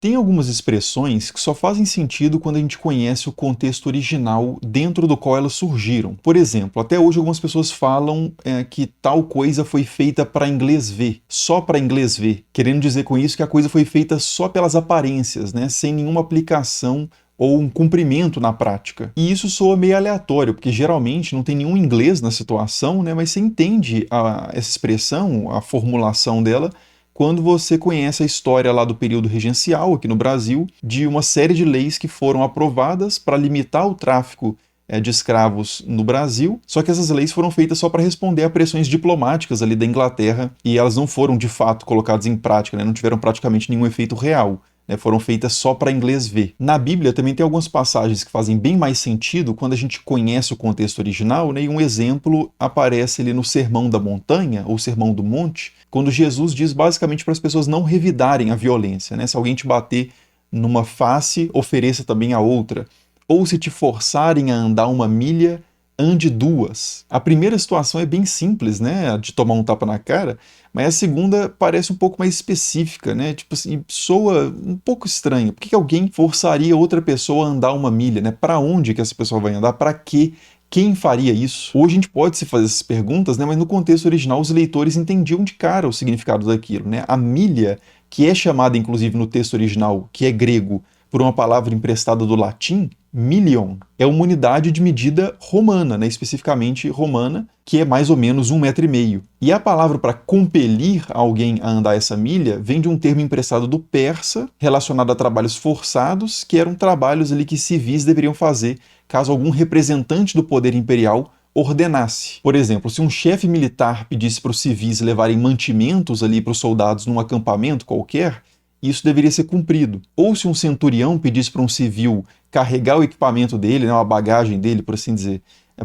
Tem algumas expressões que só fazem sentido quando a gente conhece o contexto original dentro do qual elas surgiram. Por exemplo, até hoje algumas pessoas falam que tal coisa foi feita para inglês ver, só para inglês ver, querendo dizer com isso que a coisa foi feita só pelas aparências, né, sem nenhuma aplicação ou um cumprimento na prática. E isso soa meio aleatório, porque geralmente não tem nenhum inglês na situação, né, mas você entende essa expressão, a formulação dela, quando você conhece a história lá do período regencial aqui no Brasil, de uma série de leis que foram aprovadas para limitar o tráfico de escravos no Brasil, só que essas leis foram feitas só para responder a pressões diplomáticas ali da Inglaterra e elas não foram de fato colocadas em prática, né? Não tiveram praticamente nenhum efeito real. Foram feitas só para inglês ver. Na Bíblia também tem algumas passagens que fazem bem mais sentido quando a gente conhece o contexto original, né? E um exemplo aparece ali no Sermão da Montanha, ou Sermão do Monte, quando Jesus diz basicamente para as pessoas não revidarem a violência, né? Se alguém te bater numa face, ofereça também a outra. Ou se te forçarem a andar uma milha, ande duas. A primeira situação é bem simples, né, de tomar um tapa na cara, mas a segunda parece um pouco mais específica, né, tipo assim, soa um pouco estranho. Por que alguém forçaria outra pessoa a andar uma milha, né? Para onde que essa pessoa vai andar? Para quê? Quem faria isso? Hoje a gente pode se fazer essas perguntas, né, mas no contexto original os leitores entendiam de cara o significado daquilo, né? A milha, que é chamada inclusive no texto original, que é grego, por uma palavra emprestada do latim, million, é uma unidade de medida romana, né, especificamente romana, que é mais ou menos 1,5 m. E a palavra para compelir alguém a andar essa milha vem de um termo emprestado do persa, relacionado a trabalhos forçados, que eram trabalhos ali que civis deveriam fazer caso algum representante do poder imperial ordenasse. Por exemplo, se um chefe militar pedisse para os civis levarem mantimentos ali para os soldados num acampamento qualquer, isso deveria ser cumprido. Ou se um centurião pedisse para um civil carregar o equipamento dele, né, a bagagem dele, por assim dizer,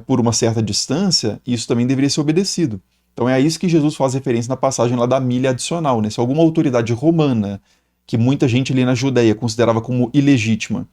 por uma certa distância, isso também deveria ser obedecido. Então é a isso que Jesus faz referência na passagem lá da milha adicional, né? Se alguma autoridade romana, que muita gente ali na Judéia considerava como ilegítima,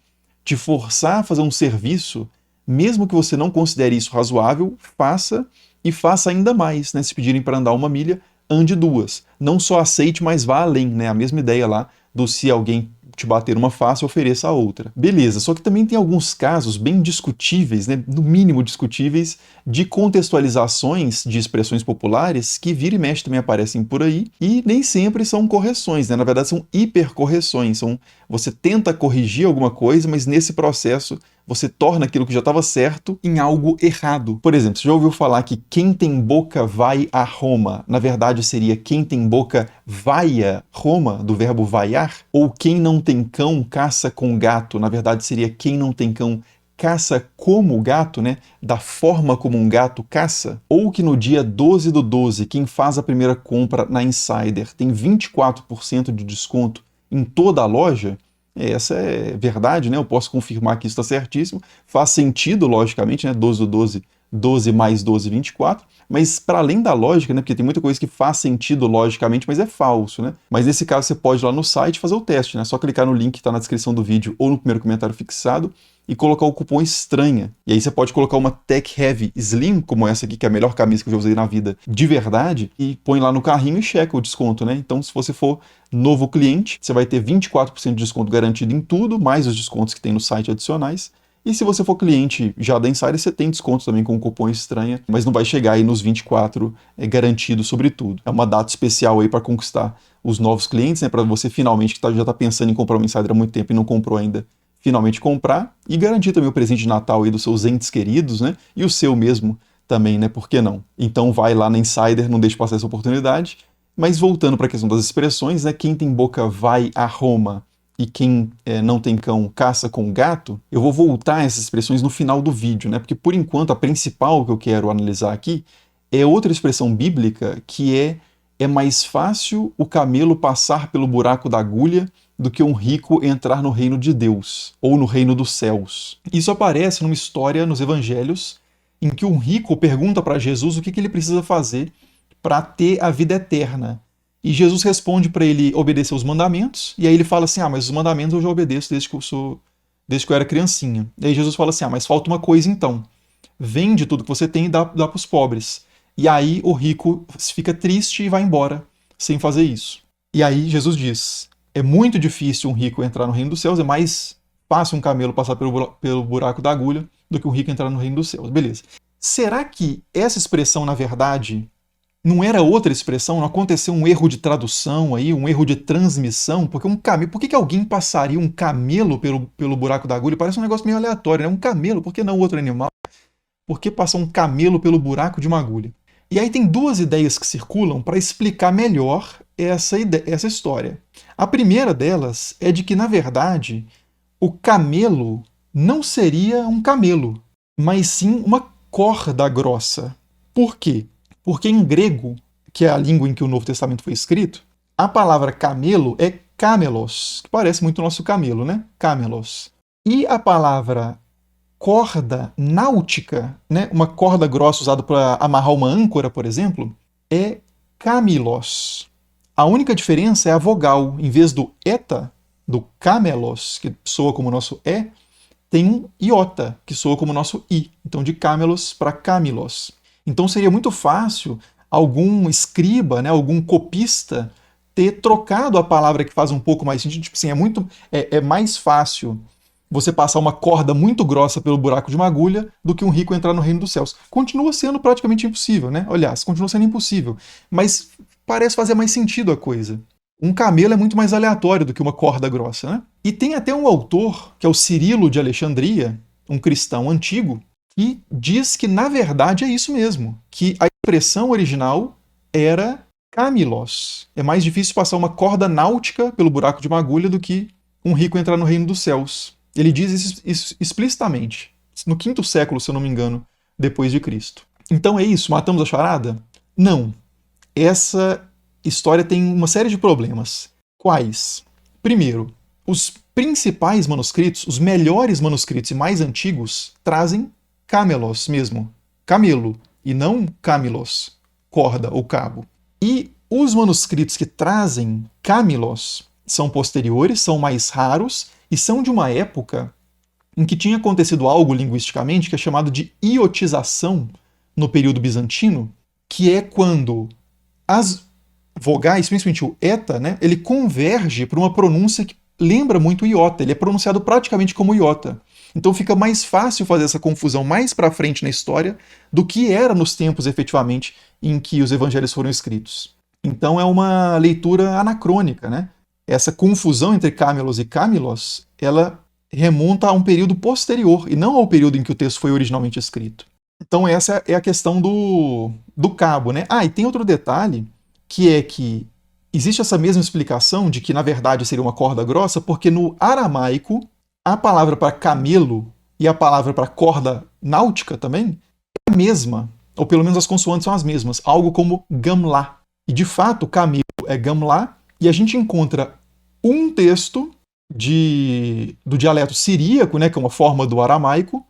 te forçar a fazer um serviço, mesmo que você não considere isso razoável, faça e faça ainda mais, né? Se pedirem para andar uma milha, ande duas. Não só aceite, mas vá além, né? A mesma ideia lá do se alguém te bater uma face, ofereça a outra. Beleza, só que também tem alguns casos bem discutíveis, né? No mínimo discutíveis, de contextualizações de expressões populares que vira e mexe também aparecem por aí e nem sempre são correções, né? Na verdade são hipercorreções, você tenta corrigir alguma coisa, mas nesse processo você torna aquilo que já estava certo em algo errado. Por exemplo, você já ouviu falar que quem tem boca vai a Roma? Na verdade seria quem tem boca vaia Roma, do verbo vaiar? Ou quem não tem cão caça com gato? Na verdade seria quem não tem cão caça como o gato, né? Da forma como um gato caça? Ou que no dia 12/12, quem faz a primeira compra na Insider tem 24% de desconto em toda a loja? Essa é verdade, né? Eu posso confirmar que isso está certíssimo. Faz sentido, logicamente, né? 12/12, 12 mais 12, 24. Mas para além da lógica, né? Porque tem muita coisa que faz sentido logicamente, mas é falso, né? Mas nesse caso você pode ir lá no site fazer o teste, né? Só clicar no link que está na descrição do vídeo ou no primeiro comentário fixado e colocar o cupom estranha. E aí você pode colocar uma Tech Heavy Slim, como essa aqui, que é a melhor camisa que eu já usei na vida de verdade, e põe lá no carrinho e checa o desconto, né? Então, se você for novo cliente, você vai ter 24% de desconto garantido em tudo, mais os descontos que tem no site adicionais. E se você for cliente já da Insider, você tem desconto também com o cupom estranha, mas não vai chegar aí nos 24 garantido sobre tudo. É uma data especial aí para conquistar os novos clientes, né? Para você finalmente que já está pensando em comprar uma Insider há muito tempo e não comprou ainda, finalmente comprar e garantir também o presente de Natal aí dos seus entes queridos, né? E o seu mesmo também, né? Por que não? Então vai lá na Insider, não deixe passar essa oportunidade. Mas voltando para a questão das expressões, né? Quem tem boca vai a Roma e quem não tem cão caça com gato, eu vou voltar a essas expressões no final do vídeo, né? Porque por enquanto a principal que eu quero analisar aqui é outra expressão bíblica que é mais fácil o camelo passar pelo buraco da agulha do que um rico entrar no reino de Deus, ou no reino dos céus. Isso aparece numa história nos evangelhos em que um rico pergunta para Jesus o que ele precisa fazer para ter a vida eterna. E Jesus responde para ele obedecer os mandamentos, e aí ele fala assim, mas os mandamentos eu já obedeço desde que eu era criancinha. E aí Jesus fala assim, mas falta uma coisa então, vende tudo que você tem e dá para os pobres. E aí o rico fica triste e vai embora, sem fazer isso. E aí Jesus diz, É muito difícil um rico entrar no reino dos céus, é mais fácil um camelo passar pelo buraco da agulha do que um rico entrar no reino dos céus. Beleza. Será que essa expressão, na verdade, não era outra expressão? Não aconteceu um erro de tradução aí, um erro de transmissão? Porque um camelo, por que alguém passaria um camelo pelo buraco da agulha? Parece um negócio meio aleatório, né? Um camelo, por que não outro animal? Por que passar um camelo pelo buraco de uma agulha? E aí tem duas ideias que circulam para explicar melhor essa história. A primeira delas é de que, na verdade, o camelo não seria um camelo, mas sim uma corda grossa. Por quê? Porque em grego, que é a língua em que o Novo Testamento foi escrito, a palavra camelo é camelos, que parece muito o nosso camelo, né? Camelos. E a palavra corda náutica, né? Uma corda grossa usada para amarrar uma âncora, por exemplo, é camilos. A única diferença é a vogal. Em vez do eta, do camelos, que soa como o nosso E, tem um iota, que soa como o nosso I. Então, de camelos para camilos. Então, seria muito fácil algum escriba, né, algum copista, ter trocado a palavra que faz um pouco mais sentido. Tipo assim, é mais fácil você passar uma corda muito grossa pelo buraco de uma agulha do que um rico entrar no reino dos céus. Continua sendo praticamente impossível, né? Aliás, continua sendo impossível. Mas parece fazer mais sentido a coisa. Um camelo é muito mais aleatório do que uma corda grossa, né? E tem até um autor, que é o Cirilo de Alexandria, um cristão antigo, que diz que, na verdade, é isso mesmo. Que a expressão original era camilos. É mais difícil passar uma corda náutica pelo buraco de uma agulha do que um rico entrar no reino dos céus. Ele diz isso explicitamente, no 5º século, se eu não me engano, depois de Cristo. Então é isso, matamos a charada? Não. Essa história tem uma série de problemas. Quais? Primeiro, os principais manuscritos, os melhores manuscritos e mais antigos, trazem camelos mesmo, camelo, e não camilos, corda ou cabo. E os manuscritos que trazem camilos são posteriores, são mais raros, e são de uma época em que tinha acontecido algo linguisticamente que é chamado de iotização no período bizantino, que é quando as vogais, principalmente o eta, né, ele converge para uma pronúncia que lembra muito o iota, ele é pronunciado praticamente como iota. Então fica mais fácil fazer essa confusão mais para frente na história do que era nos tempos efetivamente em que os evangelhos foram escritos. Então é uma leitura anacrônica, né? Essa confusão entre camelos e camilos, ela remonta a um período posterior e não ao período em que o texto foi originalmente escrito. Então essa é a questão do cabo, né? Ah, e tem outro detalhe, que é que existe essa mesma explicação de que na verdade seria uma corda grossa, porque no aramaico a palavra para camelo e a palavra para corda náutica também é a mesma, ou pelo menos as consoantes são as mesmas, algo como gamlá. E de fato, camelo é gamlá, e a gente encontra um texto do dialeto siríaco, né, que é uma forma do aramaico,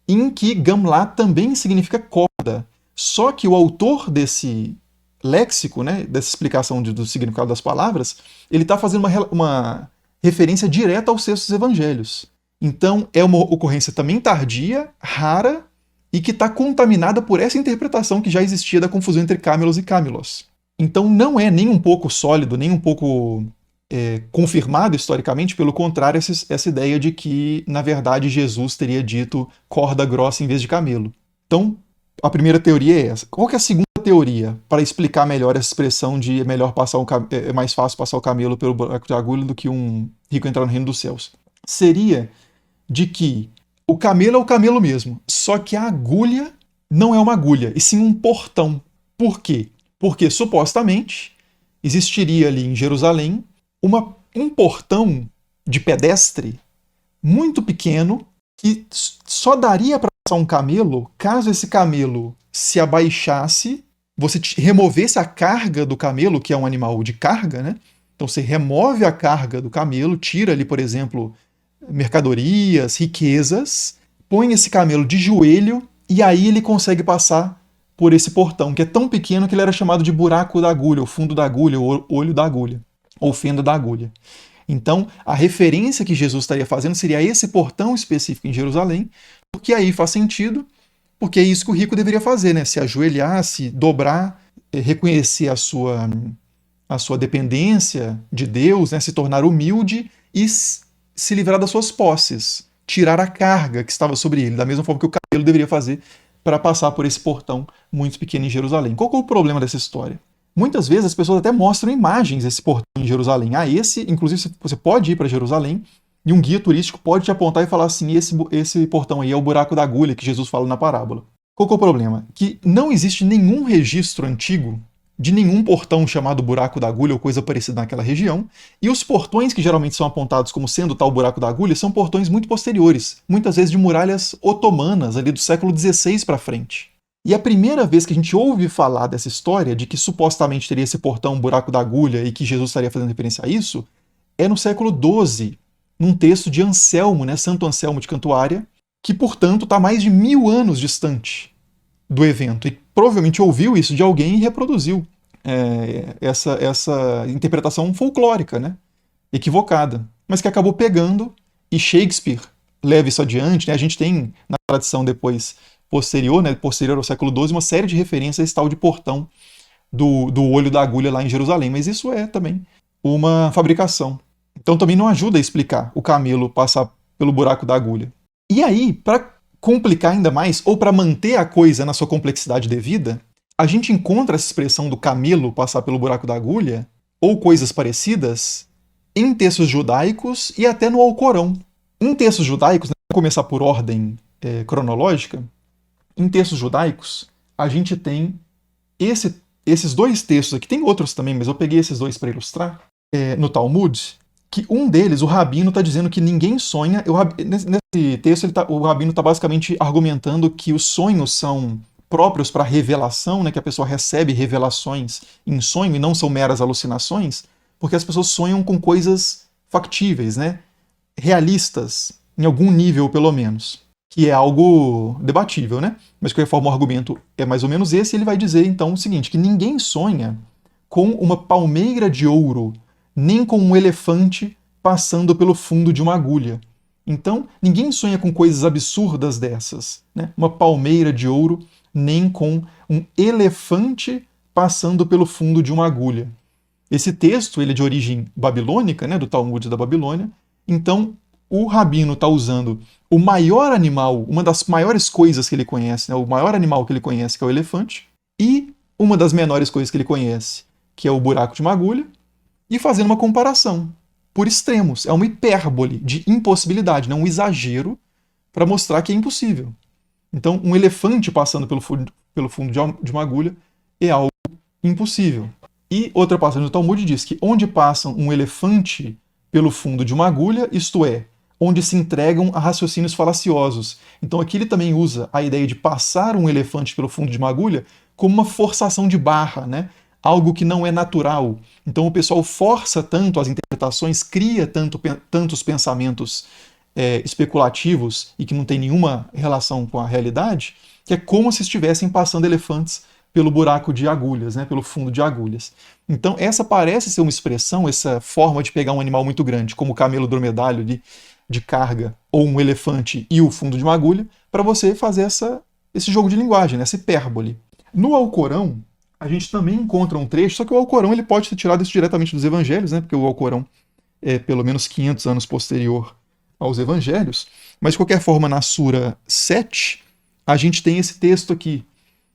em que gamlá também significa corda. Só que o autor desse léxico, né, dessa explicação do significado das palavras, ele está fazendo uma referência direta aos textos evangelhos. Então é uma ocorrência também tardia, rara, e que está contaminada por essa interpretação que já existia da confusão entre camelos e camilos. Então não é nem um pouco sólido, nem um pouco confirmado historicamente, pelo contrário, essa ideia de que, na verdade, Jesus teria dito corda grossa em vez de camelo. Então, a primeira teoria é essa. Qual que é a segunda teoria para explicar melhor essa expressão de é mais fácil passar o camelo pelo buraco de agulha do que um rico entrar no reino dos céus? Seria de que o camelo é o camelo mesmo, só que a agulha não é uma agulha, e sim um portão. Por quê? Porque, supostamente, existiria ali em Jerusalém um portão de pedestre muito pequeno que só daria para passar um camelo caso esse camelo se abaixasse, você removesse a carga do camelo, que é um animal de carga, né? Então você remove a carga do camelo, tira ali, por exemplo, mercadorias, riquezas, põe esse camelo de joelho e aí ele consegue passar por esse portão, que é tão pequeno que ele era chamado de buraco da agulha, o fundo da agulha, o olho da agulha, ou fenda da agulha. Então, a referência que Jesus estaria fazendo seria esse portão específico em Jerusalém, porque aí faz sentido, porque é isso que o rico deveria fazer, né? Se ajoelhar, se dobrar, reconhecer a sua a sua dependência de Deus, né, se tornar humilde e se livrar das suas posses, tirar a carga que estava sobre ele, da mesma forma que o camelo deveria fazer para passar por esse portão muito pequeno em Jerusalém. Qual que é o problema dessa história? Muitas vezes as pessoas até mostram imagens desse portão em Jerusalém. Inclusive, você pode ir para Jerusalém e um guia turístico pode te apontar e falar assim: esse portão aí é o buraco da agulha que Jesus fala na parábola. Qual que é o problema? Que não existe nenhum registro antigo de nenhum portão chamado buraco da agulha ou coisa parecida naquela região, e os portões que geralmente são apontados como sendo tal buraco da agulha são portões muito posteriores, muitas vezes de muralhas otomanas, ali do século XVI para frente. E a primeira vez que a gente ouve falar dessa história, de que supostamente teria esse portão buraco da agulha e que Jesus estaria fazendo referência a isso, é no século XII, num texto de Anselmo, né, Santo Anselmo de Cantuária, que, portanto, está mais de 1000 anos distante do evento. E provavelmente ouviu isso de alguém e reproduziu essa interpretação folclórica, né, equivocada, mas que acabou pegando, e Shakespeare leva isso adiante. Né, a gente tem, na tradição depois posterior, né, posterior ao século XII, uma série de referências a esse tal de portão do olho da agulha lá em Jerusalém, mas isso é também uma fabricação. Então também não ajuda a explicar o camelo passar pelo buraco da agulha. E aí, para complicar ainda mais, ou para manter a coisa na sua complexidade devida, a gente encontra essa expressão do camelo passar pelo buraco da agulha, ou coisas parecidas, em textos judaicos e até no Alcorão. Em textos judaicos, né, vamos começar por ordem cronológica, em textos judaicos, a gente tem esses dois textos aqui, tem outros também, mas eu peguei esses dois para ilustrar, no Talmud, que um deles, o Rabino está dizendo que ninguém sonha. Nesse texto, o Rabino está basicamente argumentando que os sonhos são próprios para revelação, né, que a pessoa recebe revelações em sonho e não são meras alucinações, porque as pessoas sonham com coisas factíveis, né, realistas, em algum nível pelo menos, que é algo debatível, né? Mas de qualquer forma o argumento é mais ou menos esse, e ele vai dizer então o seguinte, que ninguém sonha com uma palmeira de ouro, nem com um elefante passando pelo fundo de uma agulha. Então, ninguém sonha com coisas absurdas dessas, né? Uma palmeira de ouro, nem com um elefante passando pelo fundo de uma agulha. Esse texto ele é de origem babilônica, né, do Talmud da Babilônia. Então, o Rabino está usando o maior animal, uma das maiores coisas que ele conhece, né, o maior animal que ele conhece, que é o elefante, e uma das menores coisas que ele conhece, que é o buraco de uma agulha, e fazendo uma comparação por extremos. É uma hipérbole de impossibilidade, não um exagero para mostrar que é impossível. Então, um elefante passando pelo fundo de uma agulha é algo impossível. E outra passagem do Talmud diz que onde passa um elefante pelo fundo de uma agulha, isto é, onde se entregam a raciocínios falaciosos. Então aqui ele também usa a ideia de passar um elefante pelo fundo de uma agulha como uma forçação de barra, né? Algo que não é natural. Então o pessoal força tanto as interpretações, cria tantos pensamentos especulativos e que não tem nenhuma relação com a realidade, que é como se estivessem passando elefantes pelo buraco de agulhas, né, pelo fundo de agulhas. Então essa parece ser uma expressão, essa forma de pegar um animal muito grande, como o camelo dromedário de carga, ou um elefante e o fundo de uma agulha, para você fazer esse jogo de linguagem, né, essa hipérbole. No Alcorão, a gente também encontra um trecho, só que o Alcorão ele pode ser tirado isso diretamente dos evangelhos, né, porque o Alcorão é pelo menos 500 anos posterior aos evangelhos, mas de qualquer forma na Sura 7, a gente tem esse texto aqui,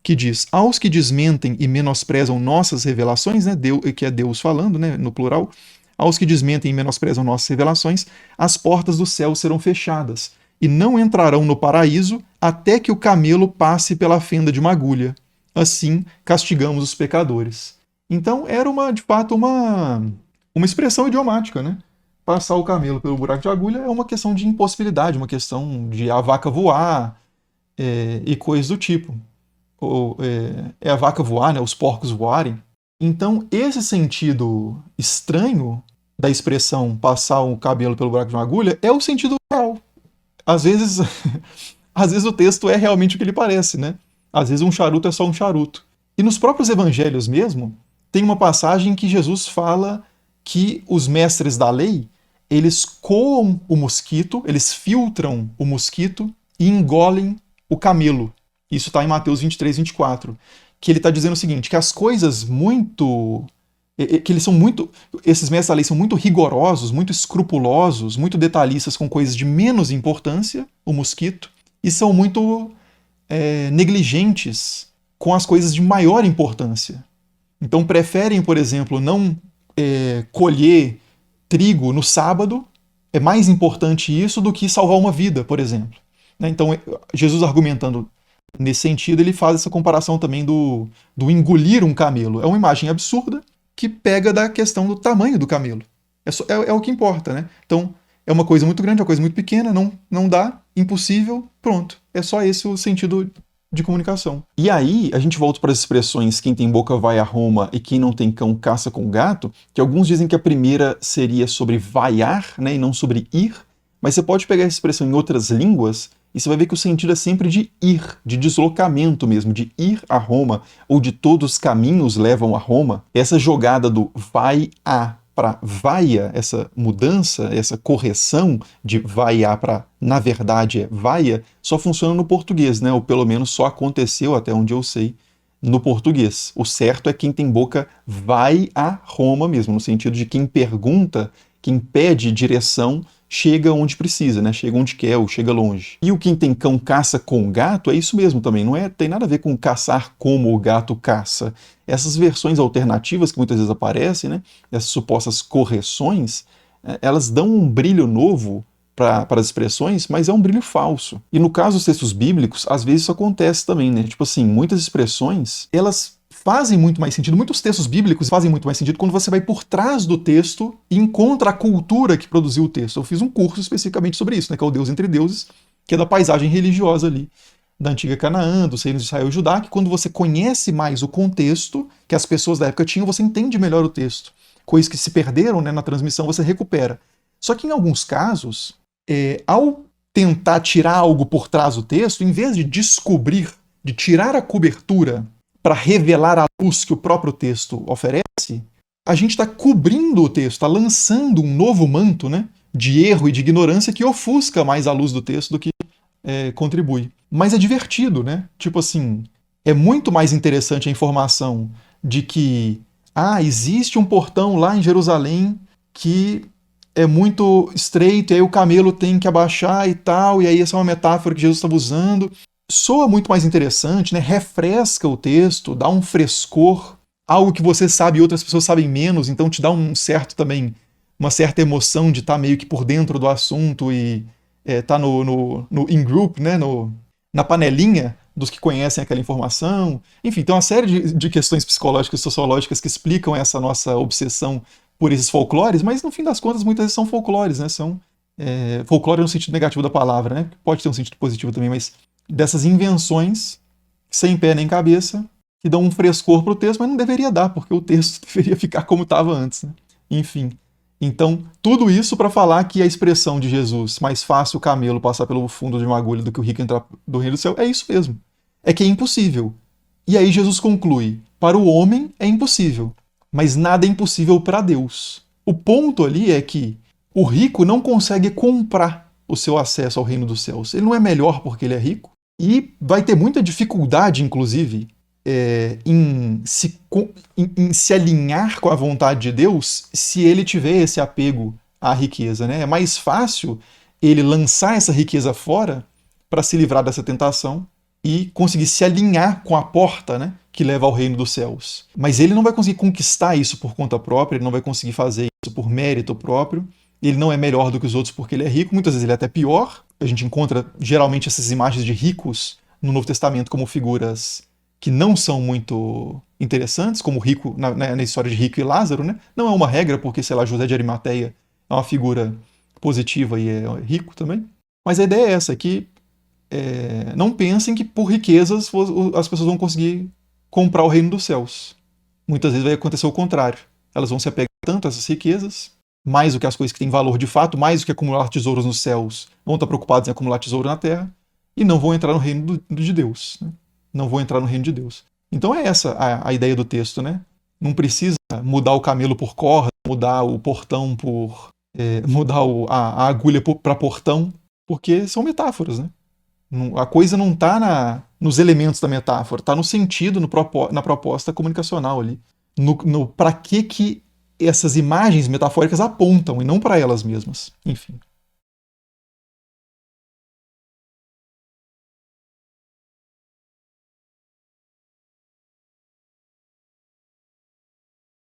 que diz, aos que desmentem e menosprezam nossas revelações, né, que é Deus falando, né, no plural, aos que desmentem e menosprezam nossas revelações, as portas do céu serão fechadas, e não entrarão no paraíso até que o camelo passe pela fenda de uma agulha. Assim castigamos os pecadores. Então era de fato uma expressão idiomática, né? Passar o camelo pelo buraco de agulha é uma questão de impossibilidade, uma questão de a vaca voar e coisas do tipo. A vaca voar, né? Os porcos voarem. Então esse sentido estranho da expressão passar o cabelo pelo buraco de uma agulha é o sentido real. Às vezes o texto é realmente o que ele parece, né? Às vezes um charuto é só um charuto. E nos próprios evangelhos mesmo, tem uma passagem que Jesus fala que os mestres da lei, eles coam o mosquito, eles filtram o mosquito e engolem o camelo. Isso está em Mateus 23, 24. Que ele está dizendo o seguinte, que as coisas muito que eles são muito, esses mestres da lei são muito rigorosos, muito escrupulosos, muito detalhistas com coisas de menos importância, o mosquito, e são muito negligentes com as coisas de maior importância. Então preferem, por exemplo, não colher trigo no sábado, é mais importante isso do que salvar uma vida, por exemplo. Né? Então, Jesus argumentando nesse sentido, ele faz essa comparação também do engolir um camelo. É uma imagem absurda que pega da questão do tamanho do camelo. É o que importa, né? Então, é uma coisa muito grande, uma coisa muito pequena, não dá, impossível, pronto. É só esse o sentido de comunicação. E aí, a gente volta para as expressões quem tem boca vai a Roma e quem não tem cão caça com gato, que alguns dizem que a primeira seria sobre vaiar, né, e não sobre ir, mas você pode pegar essa expressão em outras línguas e você vai ver que o sentido é sempre de ir, de deslocamento mesmo, de ir a Roma, ou de todos os caminhos levam a Roma. Essa jogada do vai a para vaia, essa mudança, essa correção de vaiar para, na verdade, é vaia, só funciona no português, né? Ou pelo menos só aconteceu, até onde eu sei, no português. O certo é quem tem boca vai a Roma mesmo, no sentido de quem pergunta, quem pede direção, chega onde precisa, né? Chega onde quer ou chega longe. E o quem tem cão caça com gato é isso mesmo também, não tem nada a ver com caçar como o gato caça. Essas versões alternativas que muitas vezes aparecem, né? Essas supostas correções, elas dão um brilho novo para as expressões, mas é um brilho falso. E no caso dos textos bíblicos, às vezes isso acontece também, né? Tipo assim, muitas expressões, elas fazem muito mais sentido, muitos textos bíblicos fazem muito mais sentido quando você vai por trás do texto e encontra a cultura que produziu o texto. Eu fiz um curso especificamente sobre isso, né, que é o Deus entre Deuses, que é da paisagem religiosa ali, da antiga Canaã, dos reinos de Israel e Judá, que quando você conhece mais o contexto que as pessoas da época tinham, você entende melhor o texto. Coisas que se perderam, né, na transmissão, você recupera. Só que em alguns casos, ao tentar tirar algo por trás do texto, em vez de descobrir, de tirar a cobertura para revelar a luz que o próprio texto oferece, a gente está cobrindo o texto, está lançando um novo manto, né, de erro e de ignorância que ofusca mais a luz do texto do que contribui. Mas é divertido, né? Tipo assim, é muito mais interessante a informação de que existe um portão lá em Jerusalém que é muito estreito, e aí o camelo tem que abaixar e tal, e aí essa é uma metáfora que Jesus estava usando. Soa muito mais interessante, né? Refresca o texto, dá um frescor, algo que você sabe e outras pessoas sabem menos, então te dá uma certa emoção de estar meio que por dentro do assunto e tá no in-group, né? Na panelinha dos que conhecem aquela informação. Enfim, tem uma série de questões psicológicas e sociológicas que explicam essa nossa obsessão por esses folclores, mas no fim das contas muitas vezes são folclores, né? São folclore no sentido negativo da palavra, né? Pode ter um sentido positivo também, mas dessas invenções sem pé nem cabeça que dão um frescor para o texto, mas não deveria dar, porque o texto deveria ficar como estava antes. Né? Enfim. Então, tudo isso para falar que a expressão de Jesus, mais fácil o camelo passar pelo fundo de uma agulha do que o rico entrar do reino do céu, é isso mesmo. É que é impossível. E aí Jesus conclui, para o homem é impossível, mas nada é impossível para Deus. O ponto ali é que o rico não consegue comprar o seu acesso ao reino dos céus. Ele não é melhor porque ele é rico, e vai ter muita dificuldade, inclusive, em se alinhar com a vontade de Deus se ele tiver esse apego à riqueza. Né? É mais fácil ele lançar essa riqueza fora para se livrar dessa tentação e conseguir se alinhar com a porta, né, que leva ao reino dos céus. Mas ele não vai conseguir conquistar isso por conta própria, ele não vai conseguir fazer isso por mérito próprio, ele não é melhor do que os outros porque ele é rico, muitas vezes ele é até pior. A gente encontra geralmente essas imagens de ricos no Novo Testamento como figuras que não são muito interessantes, como rico na história de Rico e Lázaro, né? Não é uma regra, porque, sei lá, José de Arimateia é uma figura positiva e é rico também. Mas a ideia é essa, que não pensem que por riquezas as pessoas vão conseguir comprar o reino dos céus. Muitas vezes vai acontecer o contrário. Elas vão se apegar tanto a essas riquezas, mais do que as coisas que têm valor de fato, mais do que acumular tesouros nos céus, vão estar preocupados em acumular tesouro na terra, e não vão entrar no reino de Deus. Né? Não vão entrar no reino de Deus. Então é essa a ideia do texto, né? Não precisa mudar o camelo por corda, mudar o portão por... mudar a agulha para portão, porque são metáforas, né? A coisa não está nos elementos da metáfora, está no sentido, na proposta comunicacional ali no para que essas imagens metafóricas apontam e não para elas mesmas. Enfim.